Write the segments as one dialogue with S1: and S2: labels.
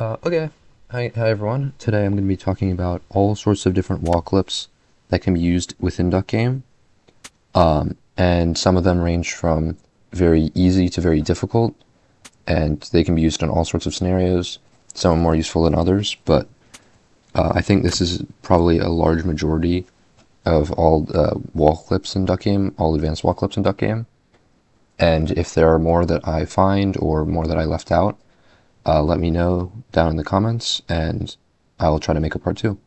S1: Okay, hi everyone. Today I'm going to be talking about all sorts of different wall clips that can be used within Duck Game. And some of them range from very easy to very difficult, and they can be used in all sorts of scenarios. Some are more useful than others, but I think this is probably a large majority of all wall clips in Duck Game, all advanced wall clips in Duck Game. And if there are more that I find or more that I left out, let me know down in the comments, and I will try to make a part 2.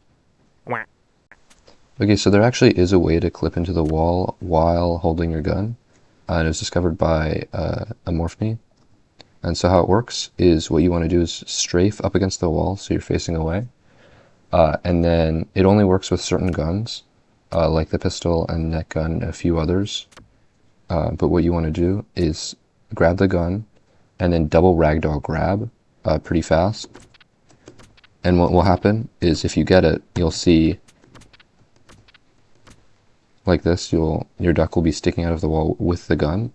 S1: Okay, so there actually is a way to clip into the wall while holding your gun, and it was discovered by Amorphni. And so how it works is what you want to do is strafe up against the wall so you're facing away, and then it only works with certain guns, like the pistol and net gun and a few others. But what you want to do is grab the gun and then double ragdoll grab pretty fast. And what will happen is if you get it, you'll see like this, your duck will be sticking out of the wall with the gun.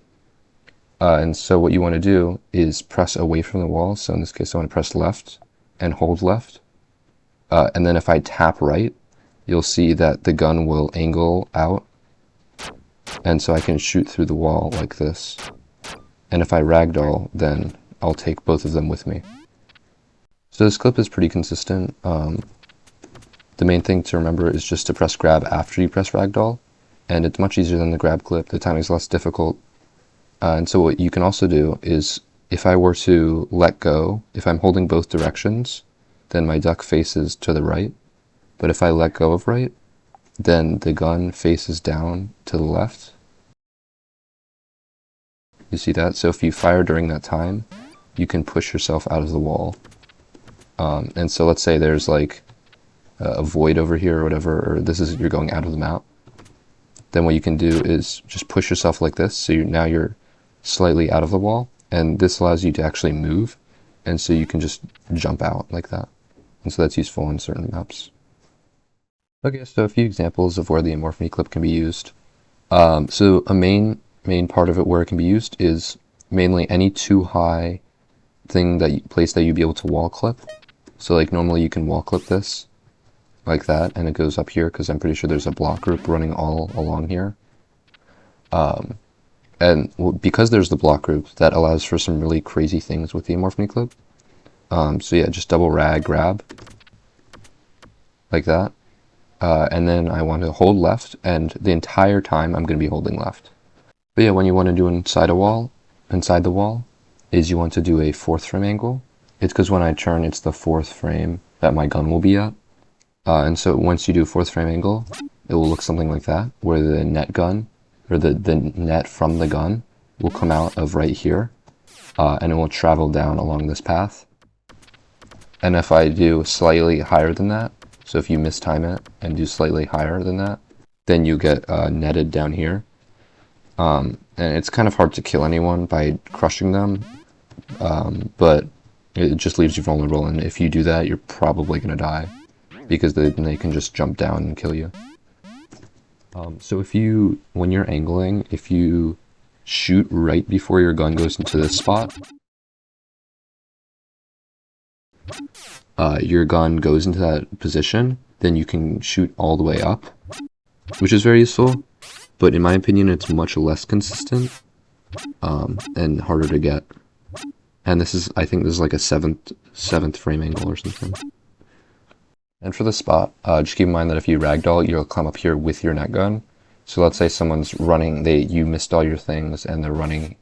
S1: And so what you want to do is press away from the wall. So in this case, I want to press left and hold left. And then if I tap right, you'll see that the gun will angle out. And so I can shoot through the wall like this. And if I ragdoll, then I'll take both of them with me. So this clip is pretty consistent. The main thing to remember is just to press grab after you press ragdoll. And it's much easier than the grab clip. The timing is less difficult. And so what you can also do is, if I were to let go, if I'm holding both directions, then my duck faces to the right. But if I let go of right, then the gun faces down to the left. You see that? So if you fire during that time, you can push yourself out of the wall. And so let's say there's like a void over here or whatever, or you're going out of the map. Then what you can do is just push yourself like this, so now you're slightly out of the wall, and this allows you to actually move, and so you can just jump out like that. And so that's useful in certain maps. Okay, so a few examples of where the Amorphni clip can be used. So a main part of it where it can be used is mainly any too high place that you'd be able to wall clip. So like normally you can wall clip this like that, and it goes up here because I'm pretty sure there's a block group running all along here. And because there's the block group, that allows for some really crazy things with the Amorphni clip. So yeah, just double rag grab like that. And then I want to hold left, and the entire time I'm going to be holding left. But yeah, when you want to do inside the wall, is you want to do a 4th frame angle. It's because when I turn, it's the 4th frame that my gun will be at. And so once you do 4th frame angle, it will look something like that, where the net gun, or the net from the gun, will come out of right here, and it will travel down along this path. And if I do slightly higher than that, so if you mistime it and do slightly higher than that, then you get netted down here. And it's kind of hard to kill anyone by crushing them, but it just leaves you vulnerable, and if you do that, you're probably going to die, because they can just jump down and kill you. So when you're angling, if you shoot right before your gun goes into this spot, your gun goes into that position, then you can shoot all the way up, which is very useful, but in my opinion it's much less consistent, and harder to get. And I think this is like a 7th frame angle or something. And for the spot, just keep in mind that if you ragdoll, you'll come up here with your net gun. So let's say someone's running, you missed all your things, and they're running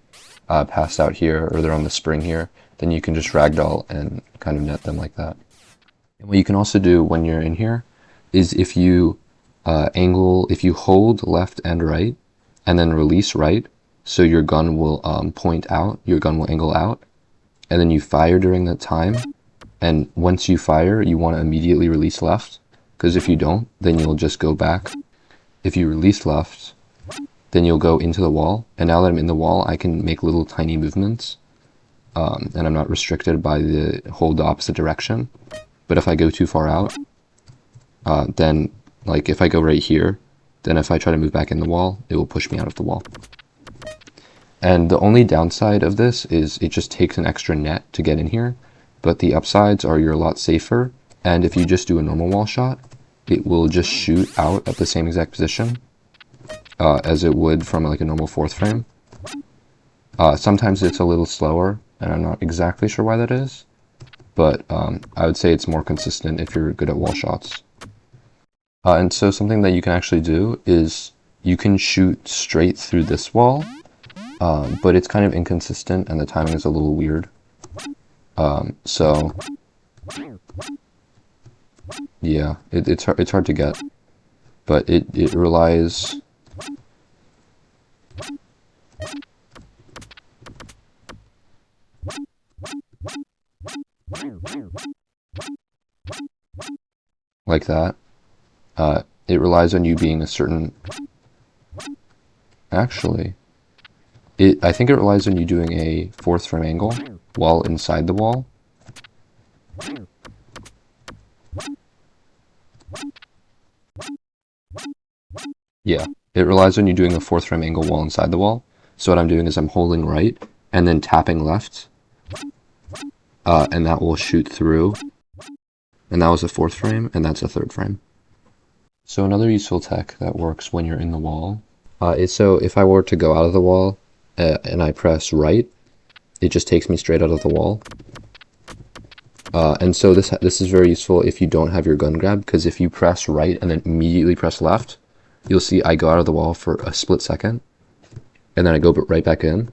S1: past out here, or they're on the spring here, then you can just ragdoll and kind of net them like that. And what you can also do when you're in here is if you hold left and right, and then release right, so your gun will point out, your gun will angle out, and then you fire during that time. And once you fire, you want to immediately release left, because if you don't, then you'll just go back. If you release left, then you'll go into the wall, and now that I'm in the wall, I can make little tiny movements, and I'm not restricted by the hold the opposite direction. But if I go too far out, then like if I go right here, then if I try to move back in the wall, it will push me out of the wall. And the only downside of this is it just takes an extra net to get in here, but the upsides are you're a lot safer, and if you just do a normal wall shot, it will just shoot out at the same exact position as it would from like a normal fourth frame. Sometimes it's a little slower, and I'm not exactly sure why that is, but I would say it's more consistent if you're good at wall shots. And so something that you can actually do is you can shoot straight through this wall, but it's kind of inconsistent and the timing is a little weird. So yeah, it's hard to get, but it relies like that. It relies on you being a certain... Actually, I think it relies on you doing a fourth frame angle while inside the wall. Yeah, it relies on you doing a fourth frame angle while inside the wall. So what I'm doing is I'm holding right and then tapping left, and that will shoot through. And that was a fourth frame, and that's a third frame. So another useful tech that works when you're in the wall is, so if I were to go out of the wall and I press right, it just takes me straight out of the wall. And so this is very useful if you don't have your gun grab, because if you press right and then immediately press left, you'll see I go out of the wall for a split second, and then I go right back in.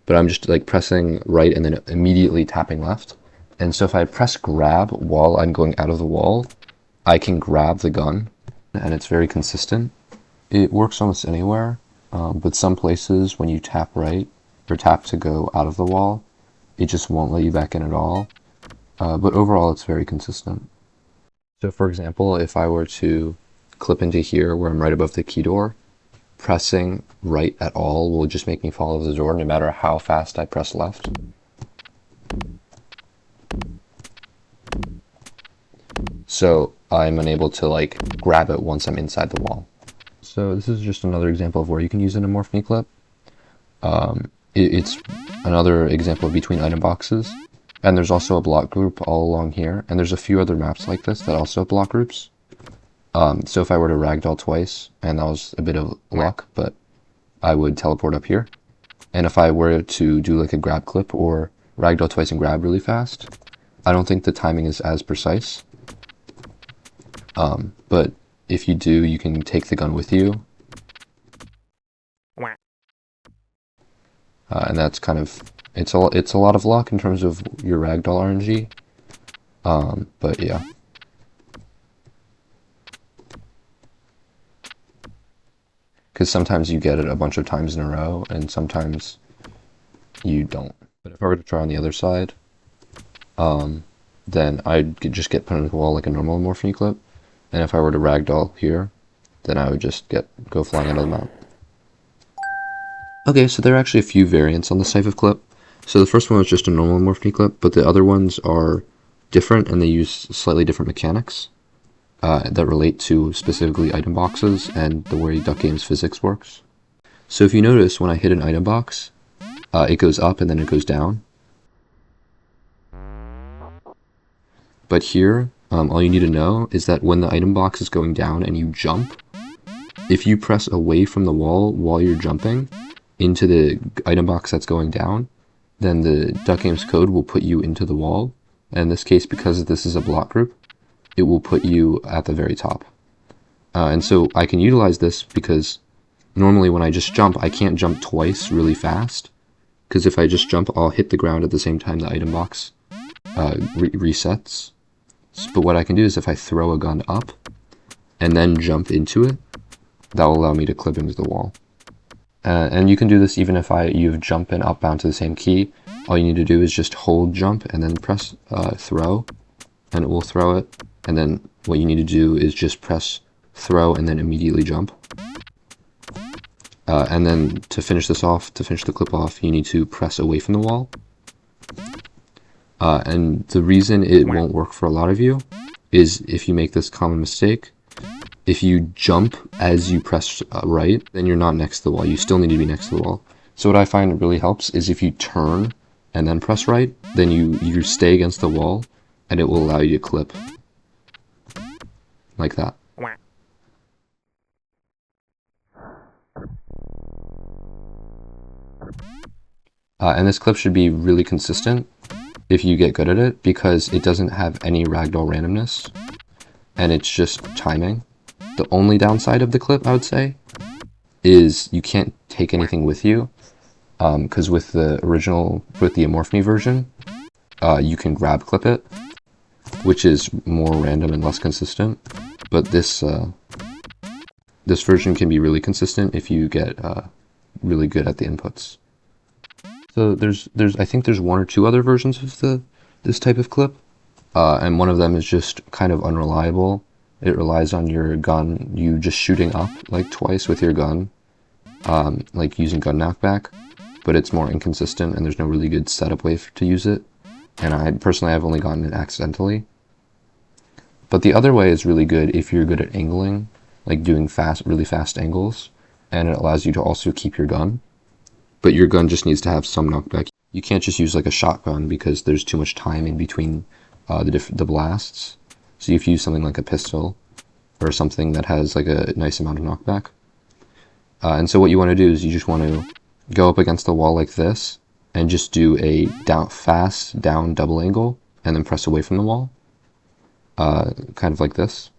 S1: But I'm just like pressing right and then immediately tapping left. And so if I press grab while I'm going out of the wall, I can grab the gun, and it's very consistent. It works almost anywhere, but some places when you tap right or tap to go out of the wall, it just won't let you back in at all. But overall, it's very consistent. So for example, if I were to clip into here where I'm right above the key door, pressing right at all will just make me fall over the door no matter how fast I press left. So I'm unable to like grab it once I'm inside the wall. So this is just another example of where you can use an Amorphni clip. It's another example of between item boxes. And there's also a block group all along here. And there's a few other maps like this that also have block groups. So if I were to ragdoll twice, and that was a bit of luck, but I would teleport up here. And if I were to do like a grab clip or ragdoll twice and grab really fast, I don't think the timing is as precise. But if you do, you can take the gun with you. And that's kind of, it's a lot of luck in terms of your ragdoll RNG. But yeah. Because sometimes you get it a bunch of times in a row, and sometimes you don't. But if I were to try on the other side, then I'd just get put into the wall like a normal Amorphni clip. And if I were to ragdoll here, then I would just go flying out of the map. Okay, so there are actually a few variants on this type of clip. So the first one was just a normal Amorphni clip, but the other ones are different and they use slightly different mechanics that relate to specifically item boxes and the way Duck Games physics works. So if you notice, when I hit an item box, it goes up and then it goes down. But here, all you need to know is that when the item box is going down and you jump, if you press away from the wall while you're jumping into the item box that's going down, then the Duck Games code will put you into the wall. And in this case, because this is a block group, it will put you at the very top. And so I can utilize this because normally when I just jump, I can't jump twice really fast. Because if I just jump, I'll hit the ground at the same time the item box resets. But what I can do is if I throw a gun up and then jump into it, that will allow me to clip into the wall. And you can do this even if you've jump and up bound to the same key. All you need to do is just hold jump and then press throw, and it will throw it. And then what you need to do is just press throw and then immediately jump. And then to finish this off, to finish the clip off, you need to press away from the wall. And the reason it won't work for a lot of you is if you make this common mistake. If you jump as you press right, then you're not next to the wall. You still need to be next to the wall. So what I find really helps is if you turn and then press right, then you stay against the wall, and it will allow you to clip. Like that. And this clip should be really consistent if you get good at it, because it doesn't have any ragdoll randomness, and it's just timing. The only downside of the clip, I would say, is you can't take anything with you, because with the Amorphni version, you can grab clip it, which is more random and less consistent. But this version can be really consistent if you get really good at the inputs. So I think there's one or two other versions of this type of clip, and one of them is just kind of unreliable. It relies on your gun, you just shooting up like twice with your gun, like using gun knockback, but it's more inconsistent and there's no really good setup way to use it. And I've only gotten it accidentally. But the other way is really good if you're good at angling, like doing really fast angles, and it allows you to also keep your gun. But your gun just needs to have some knockback. You can't just use like a shotgun because there's too much time in between the blasts. So if you use something like a pistol or something that has like a nice amount of knockback. And so what you want to do is you just want to go up against the wall like this and just do a fast down double angle and then press away from the wall. Kind of like this.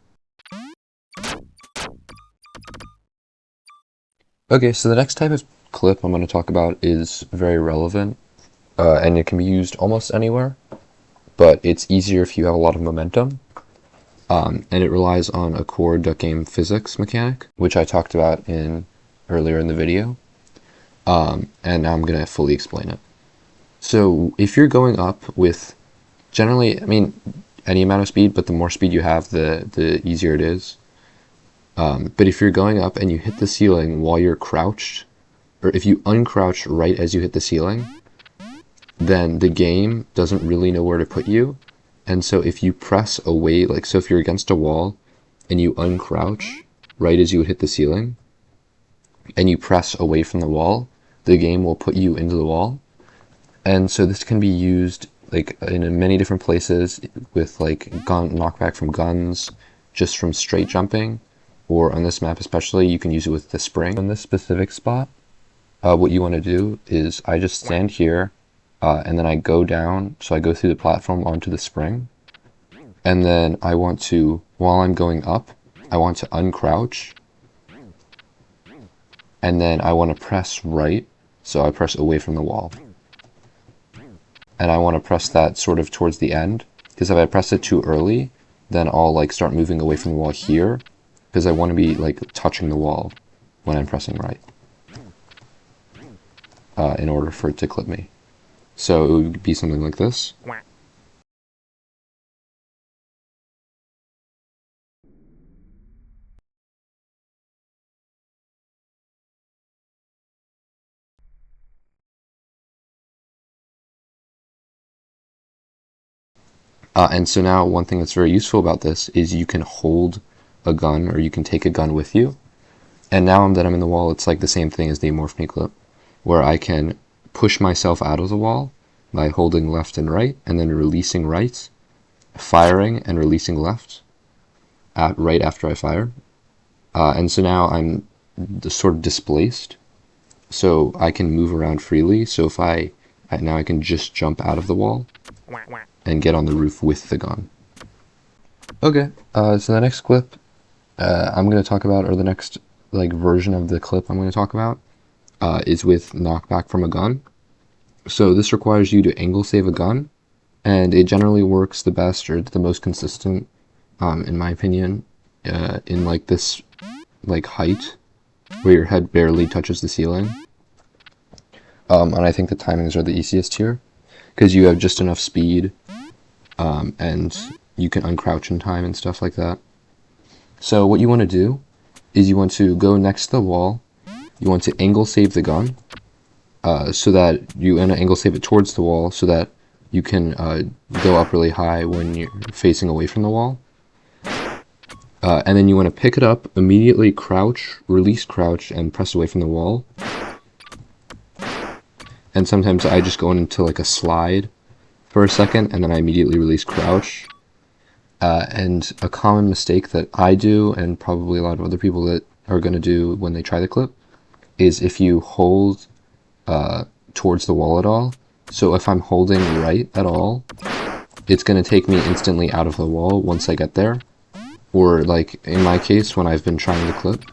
S1: Okay, so the next type of clip I'm going to talk about is very relevant, and it can be used almost anywhere, but it's easier if you have a lot of momentum, and it relies on a core duck game physics mechanic, which I talked about earlier in the video, and now I'm going to fully explain it. So if you're going up with, generally, any amount of speed, but the more speed you have, the easier it is. But if you're going up and you hit the ceiling while you're crouched, or if you uncrouch right as you hit the ceiling, then the game doesn't really know where to put you. And so if you press away, so if you're against a wall and you uncrouch right as you would hit the ceiling, and you press away from the wall, the game will put you into the wall. And so this can be used in many different places with gun knockback from guns, just from straight jumping, or on this map especially, you can use it with the spring. On this specific spot, what you want to do is I just stand here, and then I go down, so I go through the platform onto the spring, and then I want to, while I'm going up, I want to uncrouch, and then I want to press right, so I press away from the wall. And I want to press that sort of towards the end, because if I press it too early, then I'll start moving away from the wall here, because I want to be touching the wall when I'm pressing right, in order for it to clip me. So it would be something like this. And so now one thing that's very useful about this is you can hold a gun, or you can take a gun with you. And now that I'm in the wall, it's like the same thing as the Amorphni clip, where I can push myself out of the wall by holding left and right, and then releasing right, firing and releasing left right after I fire. And so now I'm sort of displaced, so I can move around freely. So if now I can just jump out of the wall and get on the roof with the gun. Okay, so the next clip I'm going to talk about, or the next version of the clip I'm going to talk about, is with knockback from a gun. So this requires you to angle save a gun, and it generally works the best, or the most consistent, in my opinion, in this height where your head barely touches the ceiling. And I think the timings are the easiest here, because you have just enough speed, and you can uncrouch in time and stuff like that. So what you want to do is you want to go next to the wall, you want to angle save the gun, so that you want to angle save it towards the wall, so that you can go up really high when you're facing away from the wall. And then you want to pick it up, immediately crouch, release crouch, and press away from the wall. And sometimes I just go into like a slide for a second, and then I immediately release crouch. And a common mistake that I do, and probably a lot of other people that are going to do when they try the clip, is if you hold towards the wall at all. So if I'm holding right at all, it's going to take me instantly out of the wall once I get there. Or like in my case, when I've been trying the clip,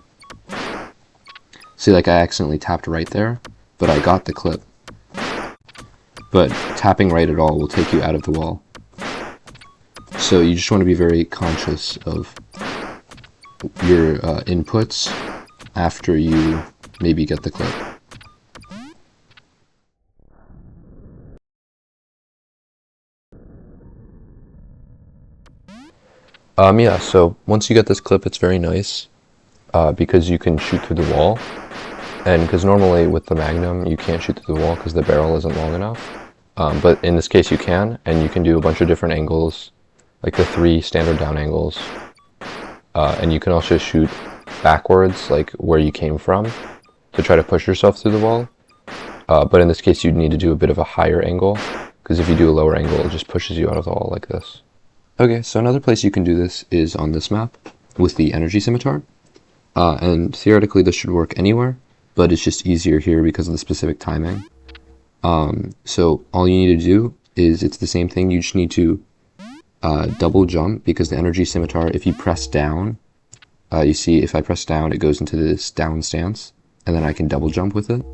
S1: see, like I accidentally tapped right there, but I got the clip. But tapping right at all will take you out of the wall. So you just want to be very conscious of your inputs after you maybe get the clip. Yeah, so once you get this clip, it's very nice because you can shoot through the wall. And because normally with the Magnum, you can't shoot through the wall because the barrel isn't long enough. But in this case, you can, and you can do a bunch of different angles, like the 3 standard down angles. And you can also shoot backwards, like where you came from, to try to push yourself through the wall. But in this case, you'd need to do a bit of a higher angle, because if you do a lower angle, it just pushes you out of the wall like this. Okay, so another place you can do this is on this map with the energy scimitar. And theoretically, this should work anywhere, but it's just easier here because of the specific timing. So all you need to do is, it's the same thing, you just need to double jump, because the energy scimitar, if you press down, you see if I press down, it goes into this down stance, and then I can double jump with it.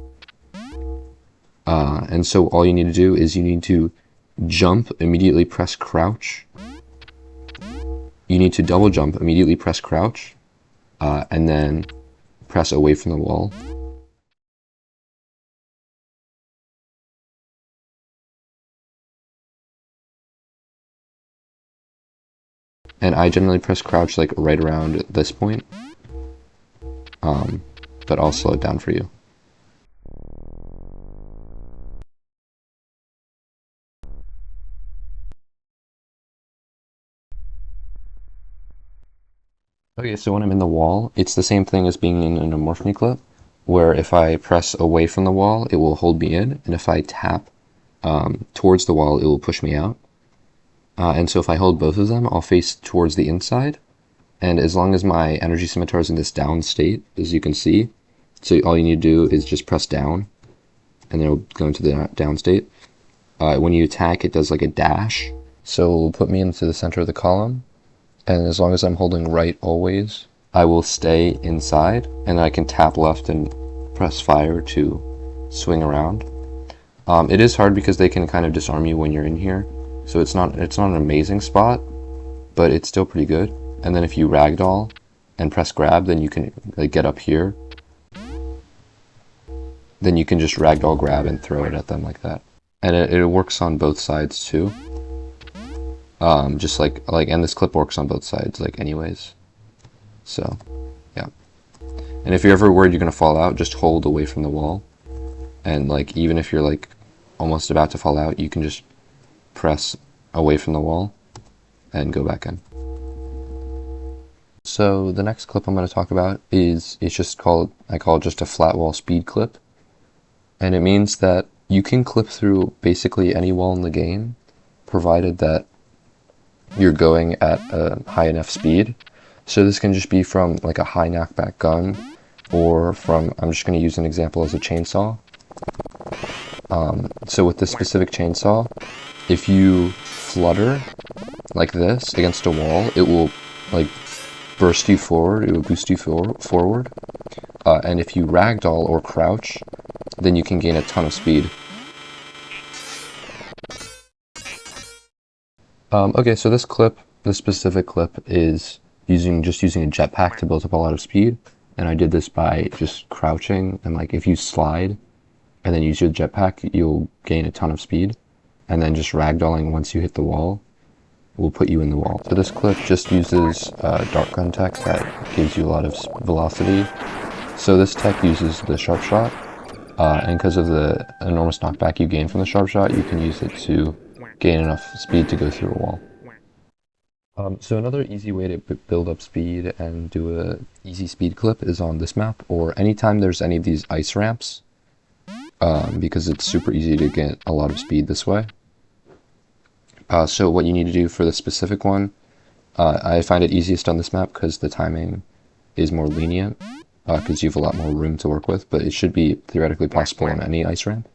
S1: And so all you need to do is you need to jump, immediately press crouch. You need to double jump, immediately press crouch, and then press away from the wall. And I generally press crouch like right around this point, but I'll slow it down for you. Okay, so when I'm in the wall, it's the same thing as being in an Amorphni clip, where if I press away from the wall, it will hold me in, and if I tap towards the wall, it will push me out. And so if I hold both of them, I'll face towards the inside, and as long as my energy scimitar is in this down state, as you can see, so all you need to do is just press down, and then it'll go into the down state. When you attack, it does like a dash, so it will put me into the center of the column. And as long as I'm holding right always, I will stay inside, and I can tap left and press fire to swing around. It is hard because they can kind of disarm you when you're in here, so it's not an amazing spot, but it's still pretty good. And then if you ragdoll and press grab, then you can like get up here. Then you can just ragdoll grab and throw it at them like that. And it works on both sides too. Just like, and this clip works on both sides, like anyways. So, yeah. And if you're ever worried you're gonna fall out, just hold away from the wall. And like, even if you're like almost about to fall out, you can just press away from the wall and go back in. So the next clip I'm going to talk about is, I call it just a Flatwall Speedclip. And it means that you can clip through basically any wall in the game, provided that you're going at a high enough speed. So this can just be from like a high knockback gun, or from, I'm just going to use an example as a chainsaw. So with this specific chainsaw, if you flutter like this against a wall, it will like burst you forward, it will boost you forward. And if you ragdoll or crouch, then you can gain a ton of speed. Okay, so this specific clip is using a jetpack to build up a lot of speed, and I did this by just crouching, and like if you slide and then use your jetpack, you'll gain a ton of speed, and then just ragdolling once you hit the wall will put you in the wall. So this clip just uses dart gun tech that gives you a lot of velocity. So this tech uses the sharp shot, and because of the enormous knockback you gain from the sharp shot, you can use it to gain enough speed to go through a wall. So another easy way to build up speed and do a easy speed clip is on this map, or anytime there's any of these ice ramps. because it's super easy to get a lot of speed this way. So what you need to do for the specific one, I find it easiest on this map because the timing is more lenient, because you have a lot more room to work with, but it should be theoretically possible on any ice ramp.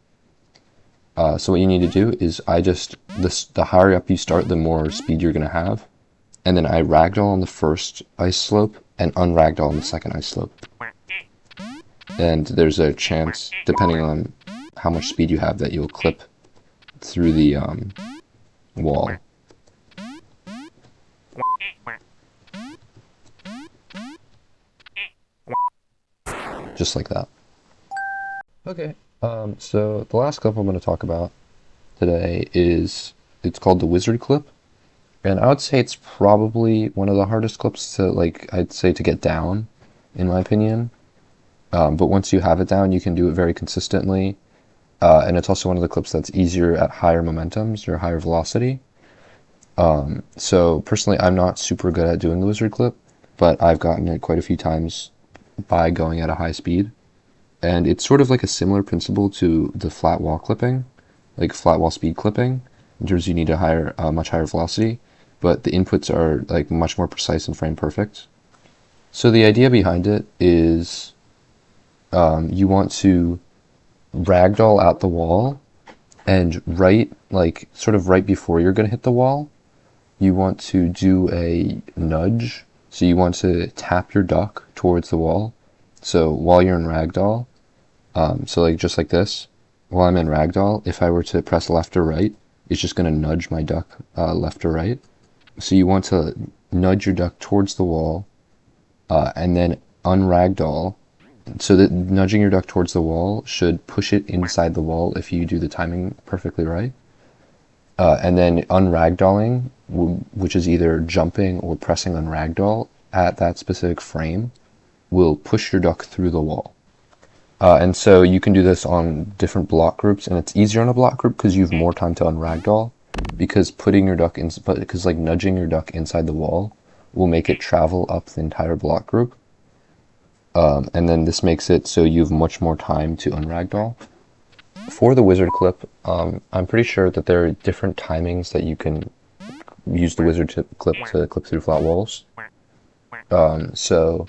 S1: So what you need to do is the higher up you start, the more speed you're going to have. And then I ragdoll on the first ice slope and unragdoll on the second ice slope. And there's a chance, depending on how much speed you have, that you'll clip through the wall. Just like that. Okay, so the last clip I'm going to talk about today it's called the wizard clip. And I would say it's probably one of the hardest clips to, I'd say to get down, in my opinion. But once you have it down, you can do it very consistently. And it's also one of the clips that's easier at higher momentums or higher velocity. So personally, I'm not super good at doing the wizard clip, but I've gotten it quite a few times by going at a high speed. And it's sort of like a similar principle to the flat wall clipping, like flat wall speed clipping, in terms you need a much higher velocity, but the inputs are like much more precise and frame perfect. So the idea behind it is you want to ragdoll out the wall, and right before you're going to hit the wall, you want to do a nudge. So you want to tap your duck towards the wall. So while you're in ragdoll, just like this, while I'm in ragdoll, if I were to press left or right, it's just going to nudge my duck left or right. So you want to nudge your duck towards the wall, and then unragdoll. So that nudging your duck towards the wall should push it inside the wall if you do the timing perfectly right. And then unragdolling, which is either jumping or pressing on ragdoll at that specific frame, will push your duck through the wall. And so you can do this on different block groups, and it's easier on a block group because you have more time to unragdoll, because nudging your duck inside the wall will make it travel up the entire block group. And then this makes it so you have much more time to unragdoll. For the wizard clip, I'm pretty sure that there are different timings that you can use the wizard clip to clip through flat walls. So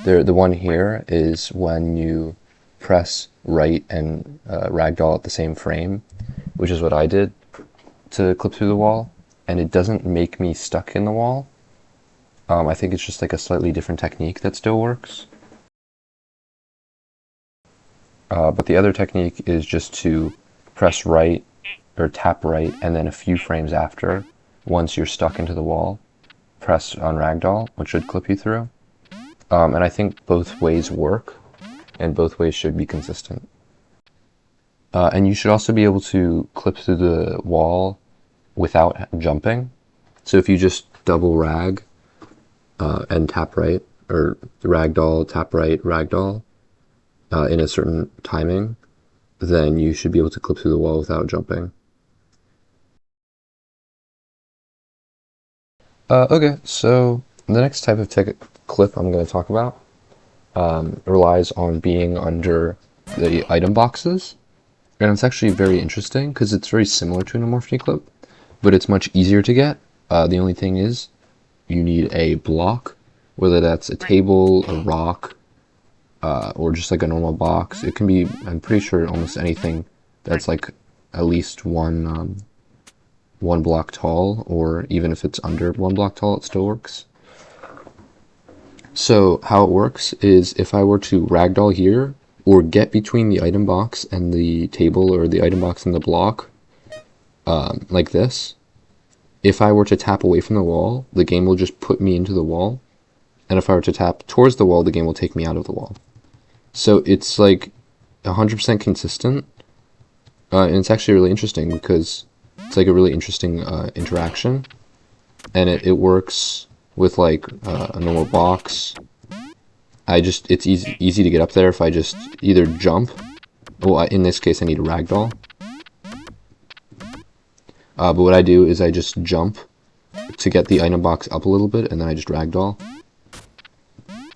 S1: the one here is when you press right and ragdoll at the same frame, which is what I did to clip through the wall, and it doesn't make me stuck in the wall. I think it's just like a slightly different technique that still works. But the other technique is just to press right or tap right, and then a few frames after, once you're stuck into the wall, press on ragdoll, which should clip you through. And I think both ways work, and both ways should be consistent. And you should also be able to clip through the wall without jumping. So if you just double rag and tap right, or ragdoll, tap right, ragdoll, in a certain timing, then you should be able to clip through the wall without jumping. Okay, so the next type of clip I'm going to talk about relies on being under the item boxes, and it's actually very interesting because it's very similar to an Amorphni clip, but it's much easier to get. The only thing is you need a block, whether that's a table, a rock, or just like a normal box. It can be, I'm pretty sure, almost anything that's like at least one block tall, or even if it's under 1 block tall, it still works. So how it works is if I were to ragdoll here, or get between the item box and the table, or the item box and the block, like this, if I were to tap away from the wall, the game will just put me into the wall, and if I were to tap towards the wall, the game will take me out of the wall. So it's like 100% consistent, and it's actually really interesting because it's like a really interesting interaction, and it works with like a normal box. It's easy to get up there if I just either jump, well in this case I need a ragdoll, but what I do is I just jump to get the item box up a little bit, and then I just ragdoll,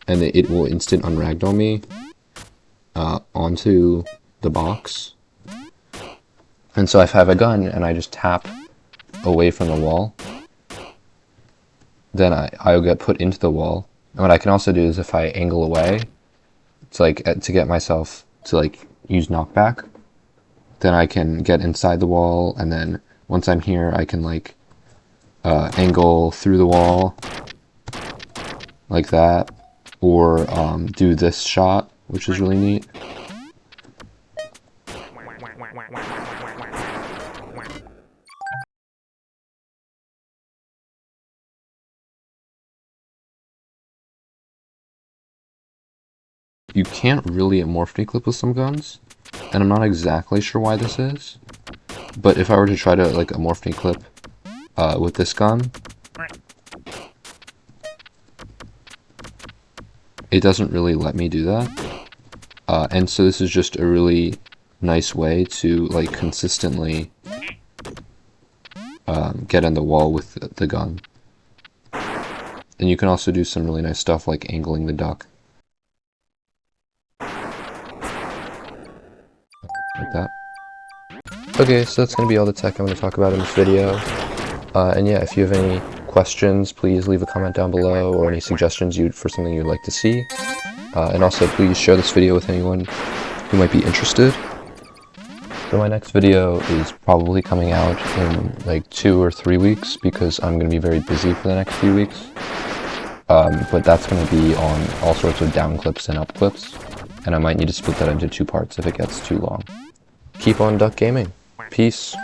S1: and it will instant unragdoll me onto the box, And so if I have a gun and I just tap away from the wall, then I'll get put into the wall. And what I can also do is if I angle away, it's like to get myself to like use knockback, then I can get inside the wall, and then once I'm here I can like angle through the wall like that, or do this shot, which is really neat. You can't really Amorphni clip with some guns, and I'm not exactly sure why this is, but if I were to try to like Amorphni clip with this gun, it doesn't really let me do that. And so this is just a really nice way to like consistently get in the wall with the gun. And you can also do some really nice stuff like angling the duck. Like that. Okay, so that's going to be all the tech I'm going to talk about in this video. And yeah, if you have any questions, please leave a comment down below, or any suggestions for something you'd like to see. And also, please share this video with anyone who might be interested. So my next video is probably coming out in like 2 or 3 weeks, because I'm going to be very busy for the next few weeks. But that's going to be on all sorts of down clips and up clips, and I might need to split that into 2 parts if it gets too long. Keep on duck gaming. Peace.